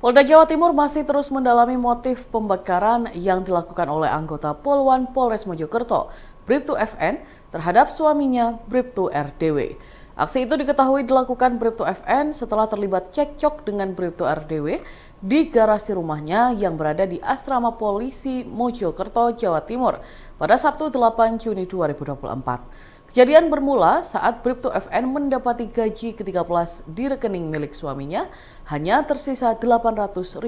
Polda Jawa Timur masih terus mendalami motif pembakaran yang dilakukan oleh anggota Polwan Polres Mojokerto, Bribtu FN, terhadap suaminya Bribtu RDW. Aksi itu diketahui dilakukan Bribtu FN setelah terlibat cekcok dengan Bribtu RDW di garasi rumahnya yang berada di Asrama Polisi Mojokerto, Jawa Timur pada Sabtu 8 Juni 2024. Kejadian bermula saat Bribtu FN mendapati gaji ke-13 di rekening milik suaminya hanya tersisa Rp800.000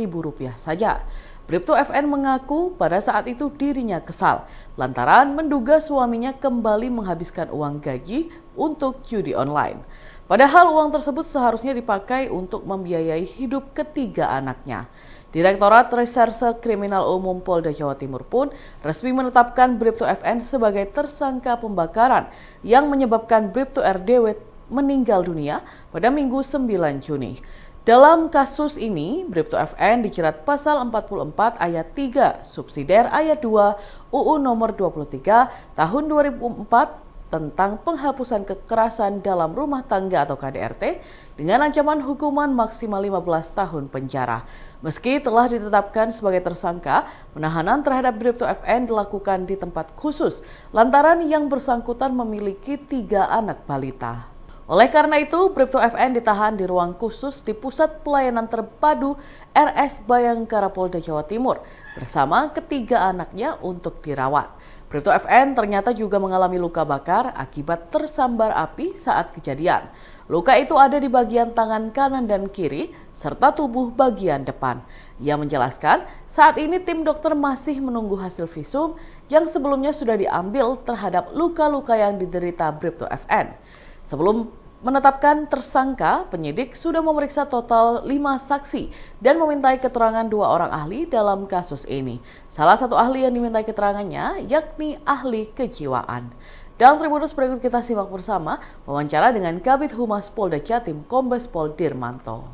saja. Bribtu FN mengaku pada saat itu dirinya kesal lantaran menduga suaminya kembali menghabiskan uang gaji untuk judi online. Padahal uang tersebut seharusnya dipakai untuk membiayai hidup ketiga anaknya. Direktorat Reserse Kriminal Umum Polda Jawa Timur pun resmi menetapkan Bribtu FN sebagai tersangka pembakaran yang menyebabkan Bribtu RDW meninggal dunia pada Minggu 9 Juni. Dalam kasus ini, Bribtu FN dijerat pasal 44 ayat 3 subsidiar ayat 2 UU nomor 23 tahun 2004 tentang penghapusan kekerasan dalam rumah tangga atau KDRT dengan ancaman hukuman maksimal 15 tahun penjara. Meski telah ditetapkan sebagai tersangka, penahanan terhadap Bribtu FN dilakukan di tempat khusus lantaran yang bersangkutan memiliki 3 anak balita. Oleh karena itu, Bribtu FN ditahan di ruang khusus di Pusat Pelayanan Terpadu RS Bayangkara Polda Jawa Timur bersama ketiga anaknya untuk dirawat. Bribtu FN ternyata juga mengalami luka bakar akibat tersambar api saat kejadian. Luka itu ada di bagian tangan kanan dan kiri, serta tubuh bagian depan. Ia menjelaskan, saat ini tim dokter masih menunggu hasil visum yang sebelumnya sudah diambil terhadap luka-luka yang diderita Bribtu FN. Sebelum menetapkan tersangka, penyidik sudah memeriksa total 5 saksi dan memintai keterangan 2 orang ahli dalam kasus ini. Salah satu ahli yang dimintai keterangannya yakni ahli kejiwaan. Dalam Tribunnews berikut kita simak bersama wawancara dengan Kabid Humas Polda Jatim Kombes Pol Dirmanto.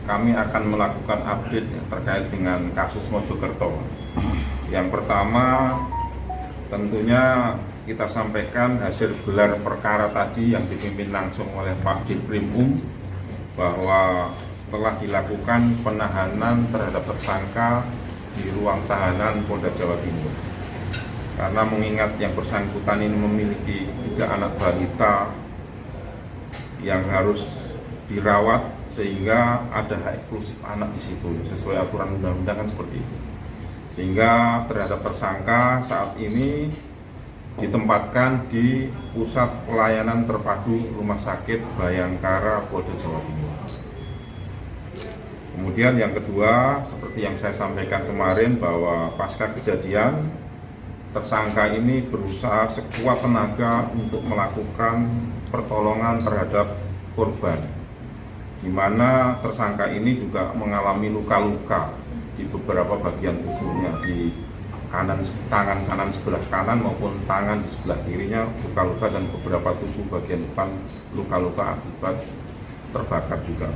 Kami akan melakukan update terkait dengan kasus Mojokerto. Yang pertama, tentunya kita sampaikan hasil gelar perkara tadi yang dipimpin langsung oleh Pak Dirkrimum bahwa telah dilakukan penahanan terhadap tersangka di ruang tahanan Polda Jawa Timur. Karena mengingat yang bersangkutan ini memiliki 3 anak balita yang harus dirawat sehingga ada hak eksklusif anak di situ sesuai aturan undang-undang kan seperti itu. Sehingga terhadap tersangka saat ini ditempatkan di Pusat Pelayanan Terpadu Rumah Sakit Bayangkara Polda Jawa Timur. Kemudian yang kedua, seperti yang saya sampaikan kemarin bahwa pasca kejadian tersangka ini berusaha sekuat tenaga untuk melakukan pertolongan terhadap korban, di mana tersangka ini juga mengalami luka-luka di beberapa bagian tubuhnya, di tangan kanan sebelah kanan maupun tangan di sebelah kirinya luka-luka dan beberapa tubuh bagian depan luka-luka akibat terbakar juga.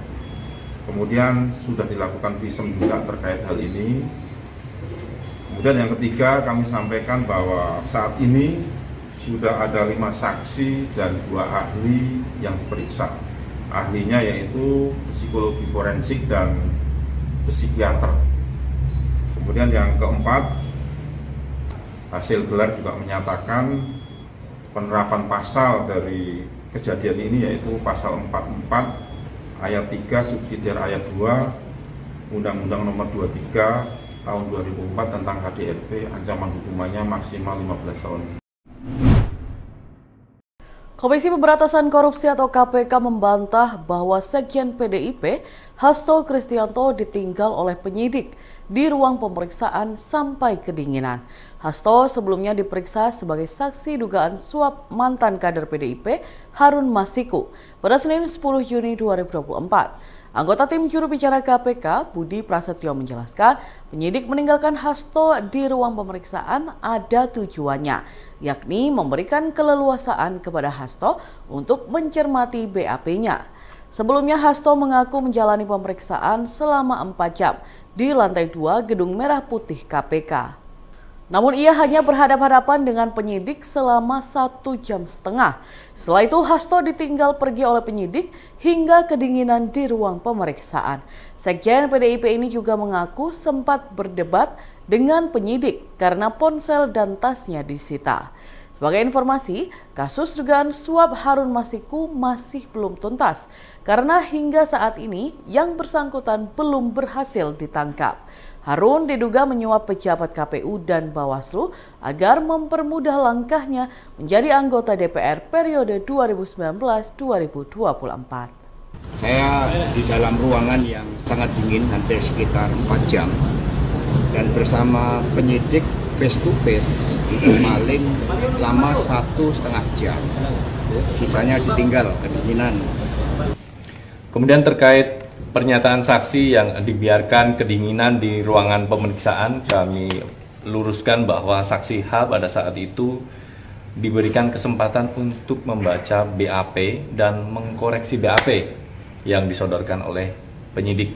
Kemudian sudah dilakukan visum juga terkait hal ini. Kemudian yang ketiga, kami sampaikan bahwa saat ini sudah ada 5 saksi dan 2 ahli yang diperiksa. Ahlinya yaitu psikologi forensik dan psikiater. Kemudian yang keempat, hasil gelar juga menyatakan penerapan pasal dari kejadian ini yaitu pasal 44 ayat 3 subsidiar ayat 2 Undang-Undang nomor 23 tahun 2004 tentang KDRT, ancaman hukumannya maksimal 15 tahun. Komisi Pemberantasan Korupsi atau KPK membantah bahwa Sekjen PDIP Hasto Kristianto ditinggal oleh penyidik di ruang pemeriksaan sampai kedinginan. Hasto sebelumnya diperiksa sebagai saksi dugaan suap mantan kader PDIP Harun Masiku pada Senin 10 Juni 2024. Anggota tim juru bicara KPK, Budi Prasetyo menjelaskan, penyidik meninggalkan Hasto di ruang pemeriksaan ada tujuannya, yakni memberikan keleluasaan kepada Hasto untuk mencermati BAP-nya. Sebelumnya Hasto mengaku menjalani pemeriksaan selama 4 jam di lantai 2 Gedung Merah Putih KPK. Namun ia hanya berhadapan-hadapan dengan penyidik selama 1,5 jam. Setelah itu Hasto ditinggal pergi oleh penyidik hingga kedinginan di ruang pemeriksaan. Sekjen PDIP ini juga mengaku sempat berdebat dengan penyidik karena ponsel dan tasnya disita. Sebagai informasi, kasus dugaan suap Harun Masiku masih belum tuntas karena hingga saat ini yang bersangkutan belum berhasil ditangkap. Harun diduga menyuap pejabat KPU dan Bawaslu agar mempermudah langkahnya menjadi anggota DPR periode 2019-2024. Saya di dalam ruangan yang sangat dingin, hampir sekitar 4 jam, dan bersama penyidik face to face itu paling lama 1,5 jam. Sisanya ditinggal kedinginan. Kemudian terkait pernyataan saksi yang dibiarkan kedinginan di ruangan pemeriksaan, kami luruskan bahwa saksi H pada saat itu diberikan kesempatan untuk membaca BAP dan mengkoreksi BAP yang disodorkan oleh penyidik.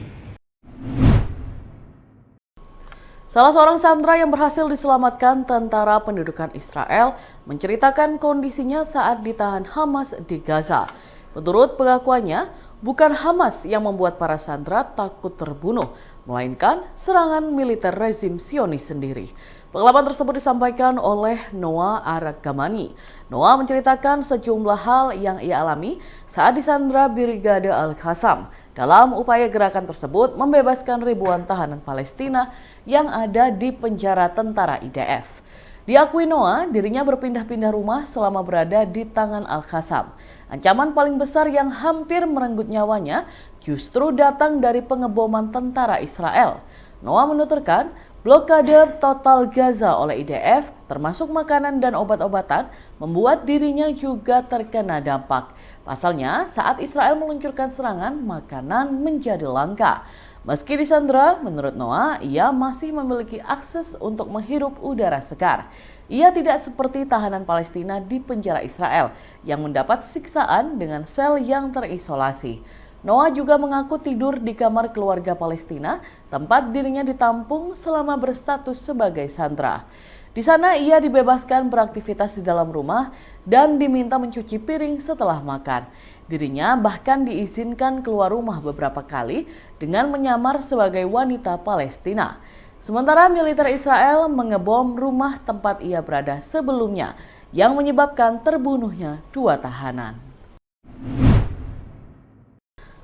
Salah seorang sandera yang berhasil diselamatkan tentara pendudukan Israel menceritakan kondisinya saat ditahan Hamas di Gaza. Menurut pengakuannya, bukan Hamas yang membuat para sandera takut terbunuh, melainkan serangan militer rezim Zionis sendiri. Pengalaman tersebut disampaikan oleh Noah Aragamani. Noah menceritakan sejumlah hal yang ia alami saat disandera Brigade Al-Qassam dalam upaya gerakan tersebut membebaskan ribuan tahanan Palestina yang ada di penjara tentara IDF. Diakui Noah, dirinya berpindah-pindah rumah selama berada di tangan Al-Qassam. Ancaman paling besar yang hampir merenggut nyawanya justru datang dari pengeboman tentara Israel. Noah menuturkan, blokade total Gaza oleh IDF, termasuk makanan dan obat-obatan, membuat dirinya juga terkena dampak. Pasalnya, saat Israel meluncurkan serangan, makanan menjadi langka. Meski disandera, menurut Noah, ia masih memiliki akses untuk menghirup udara segar. Ia tidak seperti tahanan Palestina di penjara Israel yang mendapat siksaan dengan sel yang terisolasi. Noah juga mengaku tidur di kamar keluarga Palestina, tempat dirinya ditampung selama berstatus sebagai sandera. Di sana ia dibebaskan beraktivitas di dalam rumah dan diminta mencuci piring setelah makan. Dirinya bahkan diizinkan keluar rumah beberapa kali dengan menyamar sebagai wanita Palestina. Sementara militer Israel mengebom rumah tempat ia berada sebelumnya yang menyebabkan terbunuhnya 2 tahanan.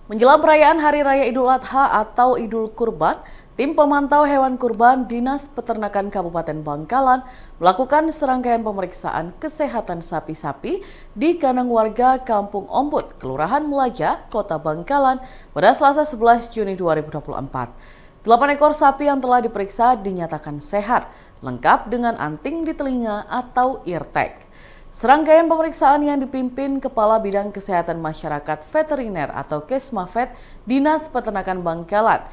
Menjelang perayaan Hari Raya Idul Adha atau Idul Kurban, tim pemantau hewan kurban Dinas Peternakan Kabupaten Bangkalan melakukan serangkaian pemeriksaan kesehatan sapi-sapi di kandang warga Kampung Ombut, Kelurahan Melaja, Kota Bangkalan pada Selasa 11 Juni 2024. 8 ekor sapi yang telah diperiksa dinyatakan sehat, lengkap dengan anting di telinga atau ear tag. Serangkaian pemeriksaan yang dipimpin Kepala Bidang Kesehatan Masyarakat Veteriner atau Kesmafet Dinas Peternakan Bangkalan,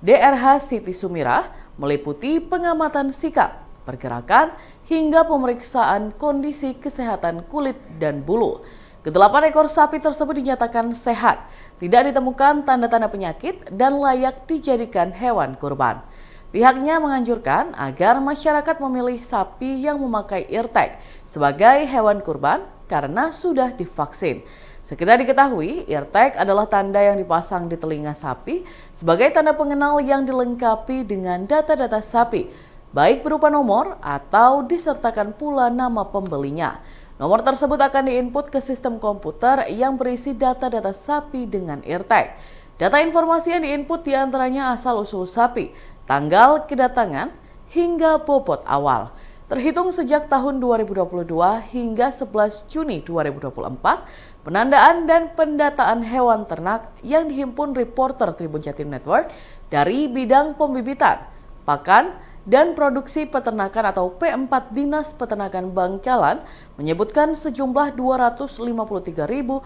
DRH Siti Sumirah, meliputi pengamatan sikap, pergerakan, hingga pemeriksaan kondisi kesehatan kulit dan bulu. Ke-8 ekor sapi tersebut dinyatakan sehat, tidak ditemukan tanda-tanda penyakit dan layak dijadikan hewan kurban. Pihaknya menganjurkan agar masyarakat memilih sapi yang memakai ear tag sebagai hewan kurban karena sudah divaksin. Sekitar diketahui, ear tag adalah tanda yang dipasang di telinga sapi sebagai tanda pengenal yang dilengkapi dengan data-data sapi, baik berupa nomor atau disertakan pula nama pembelinya. Nomor tersebut akan diinput ke sistem komputer yang berisi data-data sapi dengan ear tag. Data informasi yang diinput diantaranya asal-usul sapi, tanggal kedatangan, hingga bobot awal. Terhitung sejak tahun 2022 hingga 11 Juni 2024, penandaan dan pendataan hewan ternak yang dihimpun reporter Tribun Jatim Network dari bidang pembibitan, pakan, dan produksi peternakan atau P4 Dinas Peternakan Bangkalan menyebutkan sejumlah 253.369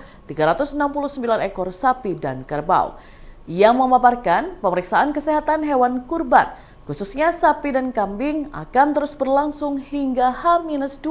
ekor sapi dan kerbau. Ia memaparkan pemeriksaan kesehatan hewan kurban, khususnya sapi dan kambing, akan terus berlangsung hingga H-2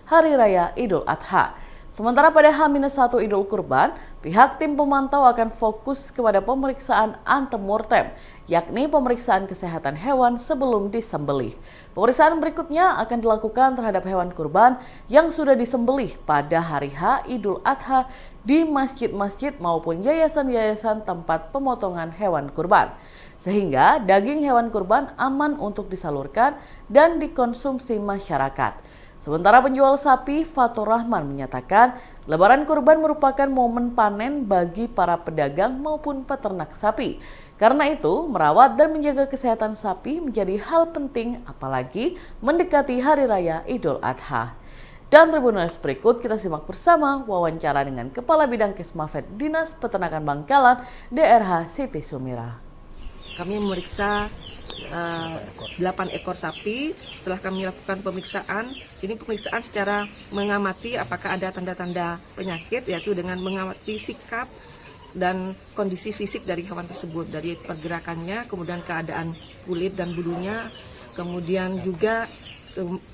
Hari Raya Idul Adha. Sementara pada H-1 Idul Kurban, pihak tim pemantau akan fokus kepada pemeriksaan antemortem, yakni pemeriksaan kesehatan hewan sebelum disembelih. Pemeriksaan berikutnya akan dilakukan terhadap hewan kurban yang sudah disembelih pada hari H Idul Adha di masjid-masjid maupun yayasan-yayasan tempat pemotongan hewan kurban. Sehingga daging hewan kurban aman untuk disalurkan dan dikonsumsi masyarakat. Sementara penjual sapi, Fatur Rahman menyatakan Lebaran kurban merupakan momen panen bagi para pedagang maupun peternak sapi. Karena itu, merawat dan menjaga kesehatan sapi menjadi hal penting apalagi mendekati Hari Raya Idul Adha. Dan Tribuners berikut kita simak bersama wawancara dengan Kepala Bidang Kesmafet Dinas Peternakan Bangkalan DRH Siti Sumira. Kami memeriksa 8 ekor sapi. Setelah kami lakukan pemeriksaan, ini pemeriksaan secara mengamati apakah ada tanda-tanda penyakit, yaitu dengan mengamati sikap dan kondisi fisik dari hewan tersebut, dari pergerakannya, kemudian keadaan kulit dan bulunya, kemudian juga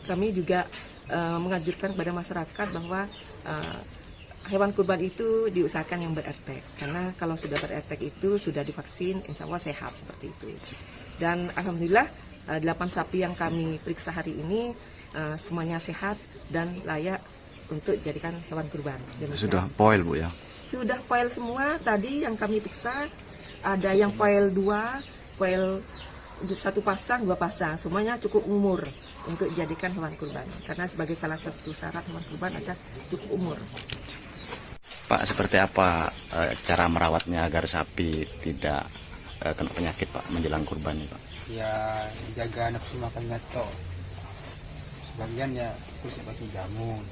kami juga menganjurkan kepada masyarakat bahwa hewan kurban itu diusahakan yang berertek, karena kalau sudah berertek itu sudah divaksin, insya Allah sehat seperti itu. Dan alhamdulillah 8 sapi yang kami periksa hari ini semuanya sehat dan layak untuk dijadikan hewan kurban. Sudah poil Bu ya? Sudah poil semua. Tadi yang kami periksa ada yang poil 2, poil 1 pasang, 2 pasang, semuanya cukup umur untuk dijadikan hewan kurban. Karena sebagai salah satu syarat hewan kurban ada cukup umur. Pak, seperti apa cara merawatnya agar sapi tidak kena penyakit Pak menjelang kurban ini Pak? Ya jaga nafsu makannya toh. Sebagian ya terus kasih jamu,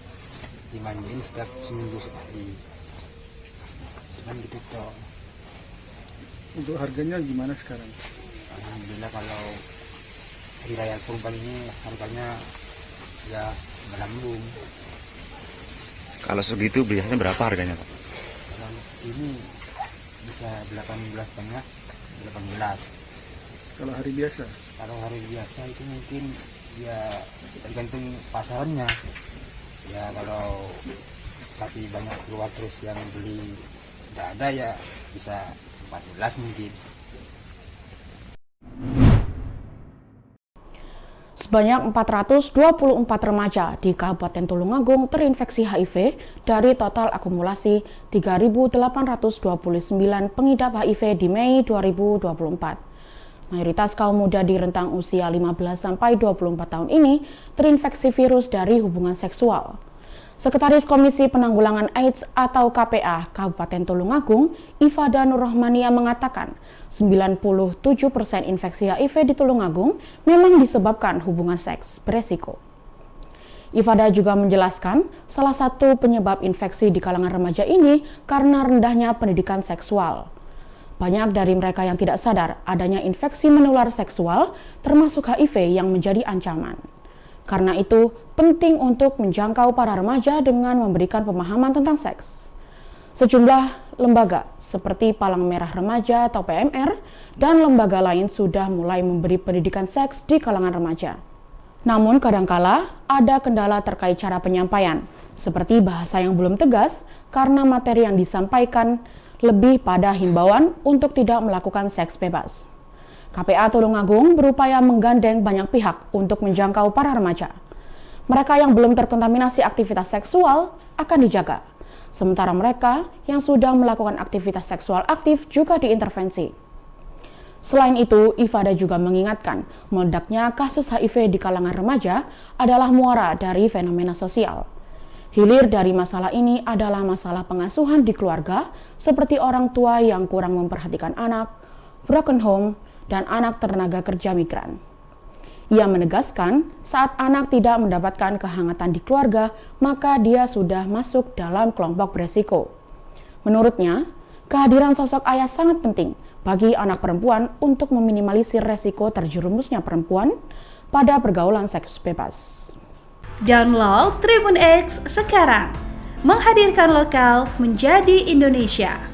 dimandiin setiap seminggu sekali. Cuman gitu toh. Untuk harganya gimana sekarang? Alhamdulillah kalau hari raya kurban ini harganya ya melambung. Kalau segitu biasanya berapa harganya Pak? Kalau ini bisa 18,5, 18. Kalau hari biasa? Kalau hari biasa itu mungkin ya tergantung pasarnya. Ya kalau sapi banyak keluar terus yang beli tidak ada ya bisa 14 mungkin. Sebanyak 424 remaja di Kabupaten Tulungagung terinfeksi HIV dari total akumulasi 3.829 pengidap HIV di Mei 2024. Mayoritas kaum muda di rentang usia 15-24 tahun ini terinfeksi virus dari hubungan seksual. Sekretaris Komisi Penanggulangan AIDS atau KPA Kabupaten Tulungagung, Ifada Nurrohmania mengatakan 97% infeksi HIV di Tulungagung memang disebabkan hubungan seks beresiko. Ifada juga menjelaskan salah satu penyebab infeksi di kalangan remaja ini karena rendahnya pendidikan seksual. Banyak dari mereka yang tidak sadar adanya infeksi menular seksual termasuk HIV yang menjadi ancaman. Karena itu, penting untuk menjangkau para remaja dengan memberikan pemahaman tentang seks. Sejumlah lembaga seperti Palang Merah Remaja atau PMR dan lembaga lain sudah mulai memberi pendidikan seks di kalangan remaja. Namun kadangkala ada kendala terkait cara penyampaian, seperti bahasa yang belum tegas karena materi yang disampaikan lebih pada himbauan untuk tidak melakukan seks bebas. KPA Tulungagung berupaya menggandeng banyak pihak untuk menjangkau para remaja. Mereka yang belum terkontaminasi aktivitas seksual akan dijaga, sementara mereka yang sudah melakukan aktivitas seksual aktif juga diintervensi. Selain itu, Ifada juga mengingatkan meledaknya kasus HIV di kalangan remaja adalah muara dari fenomena sosial. Hilir dari masalah ini adalah masalah pengasuhan di keluarga, seperti orang tua yang kurang memperhatikan anak, broken home, dan anak tenaga kerja migran. Ia menegaskan saat anak tidak mendapatkan kehangatan di keluarga, maka dia sudah masuk dalam kelompok beresiko. Menurutnya, kehadiran sosok ayah sangat penting bagi anak perempuan untuk meminimalisir resiko terjerumusnya perempuan pada pergaulan seks bebas. Download Tribun X sekarang, menghadirkan lokal menjadi Indonesia.